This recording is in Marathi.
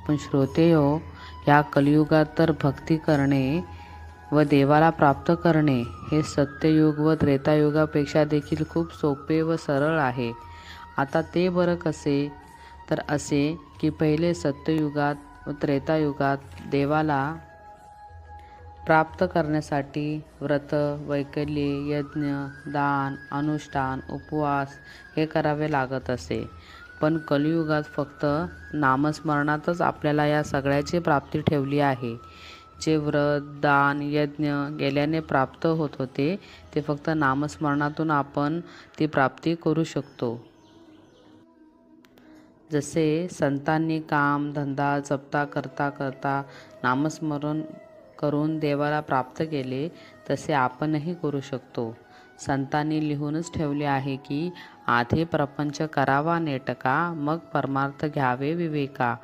पण श्रोतेयो, या कलियुगात तर भक्ती करणे व देवाला प्राप्त करणे हे सत्ययुग व त्रेतायुगापेक्षा देखील खूप सोपे व सरळ आहे. आता ते बरं कसे? तर असे की पहिले सत्ययुगात व त्रेतायुगात देवाला प्राप्त करण्यासाठी व्रत, वैकल्ये, यज्ञ, दान, अनुष्ठान, उपवास हे करावे लागत असे. पण कलियुगात फक्त नामस्मरणातच आपल्याला या सगळ्याची प्राप्ती ठेवली आहे. जे व्रत, दान, यज्ञ केल्याने प्राप्त होत होते ते फक्त नामस्मरणातून आपण ती प्राप्ती करू शकतो. जसे संतांनी काम, धंदा, जपता करता करता नामस्मरण करून देवाला प्राप्त केले, तसे आपणही करू शकतो. संतांनी लिहूनच ठेवले आहे की आधी प्रपंच करावा नेटका, मग परमार्थ घ्यावे विवेका.